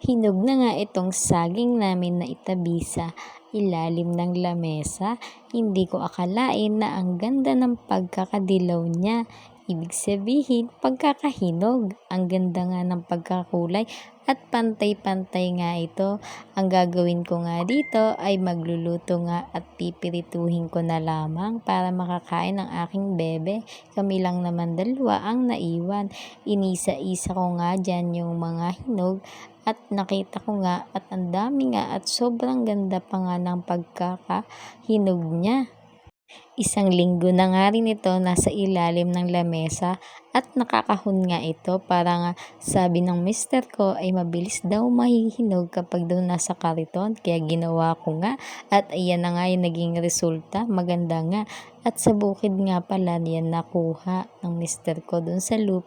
Hinog na nga itong saging namin na itabi sa ilalim ng lamesa. Hindi ko akalain na ang ganda ng pagkakadilaw niya. Ibig sabihin, pagkakahinog. Ang ganda nga ng pagkakulay at pantay-pantay nga ito. Ang gagawin ko nga dito ay magluluto nga at pipirituhin ko na lamang para makakain ng aking bebe. Kami lang naman dalawa ang naiwan. Inisa-isa ko nga dyan yung mga hinog at nakita ko nga at ang dami nga at sobrang ganda pa nga ng pagkakahinog niya. Isang linggo na nga rin ito nasa ilalim ng lamesa at nakakahon nga ito para nga sabi ng mister ko ay mabilis daw mahihinog kapag daw nasa kariton. Kaya ginawa ko nga at ayan na nga yung naging resulta. Maganda nga at sa bukid nga pala yan nakuha ng mister ko dun sa lupa.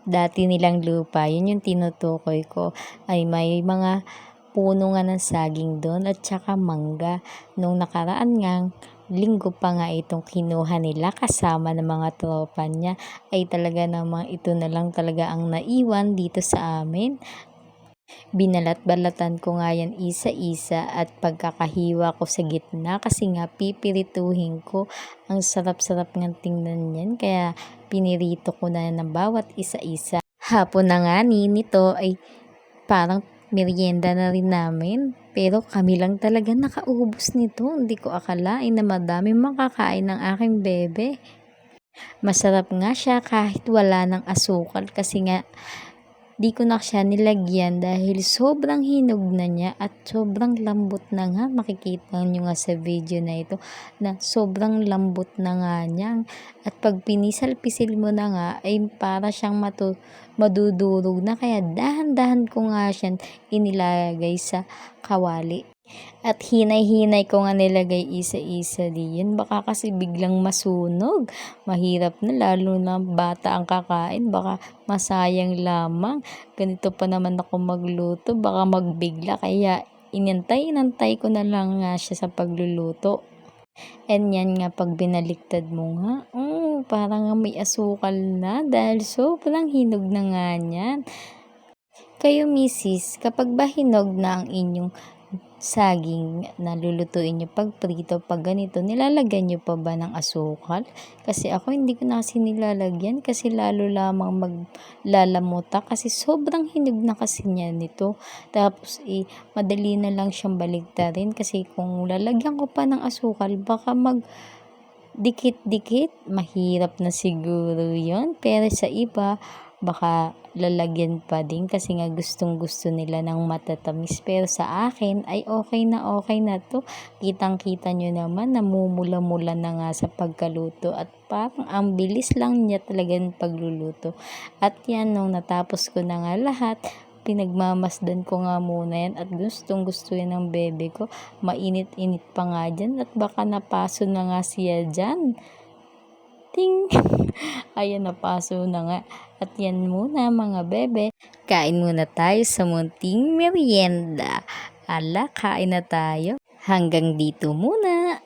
Dati nilang lupa, yun yung tinutukoy ko, ay may mga puno nga ng saging doon at saka mangga. Nung nakaraan nga, linggo pa nga itong kinuha nila kasama ng mga tropa niya, ay talaga namang ito na lang talaga ang naiwan dito sa amin. Binalat-balatan ko nga yan isa-isa at pagkakahiwa ko sa gitna kasi nga pipirituhin ko. Ang sarap-sarap ng tingnan yan kaya pinirito ko na ng bawat isa-isa. Hapon na nga nito ay parang merienda na rin namin. Pero kami lang talaga nakaubos nito. Hindi ko akalain na madami makakain ng aking bebe. Masarap nga siya kahit wala ng asukal kasi nga di ko na siya nilagyan dahil sobrang hinog na niya at sobrang lambot na nga. Makikita nyo nga sa video na ito na sobrang lambot na nga niya. At pag pinisal-pisil mo na nga ay para siyang madudurog na. Kaya dahan-dahan ko nga siya inilagay sa kawali. At hinay-hinay ko nga nilagay isa-isa diyan. Baka kasi biglang masunog. Mahirap na lalo na bata ang kakain. Baka masayang lamang. Ganito pa naman ako magluto. Baka magbigla. Kaya inantay ko na lang nga siya sa pagluluto. And yan nga pag binaliktad mo nga. Parang nga may asukal na dahil sobrang hinog na nga niyan. Kayo misis, kapag ba hinog na ang inyong saging na lulutuin nyo pag prito, pag ganito, nilalagyan nyo pa ba ng asukal? Kasi ako hindi ko na kasi nilalagyan kasi lalo lamang maglalamuta kasi sobrang hinog na kasi niya nito. Tapos madali na lang siyang baligtarin kasi kung lalagyan ko pa ng asukal baka dikit-dikit, mahirap na siguro yon. Pero sa iba, baka lalagyan pa din kasi nga gustong-gusto nila ng matatamis. Pero sa akin ay okay na to. Kitang-kita nyo naman, namumula-mula na nga sa pagkaluto at parang ang bilis lang niya talaga ng pagluluto. At yan, nung natapos ko na nga lahat, pinagmamasdan ko nga muna yan at gustong-gusto yan ng bebe ko. Mainit-init pa nga dyan at baka napaso na nga siya dyan. Ting! Ayan, napaso na nga. At yan muna mga bebe. Kain muna tayo sa munting merienda. Ala, kain na tayo. Hanggang dito muna.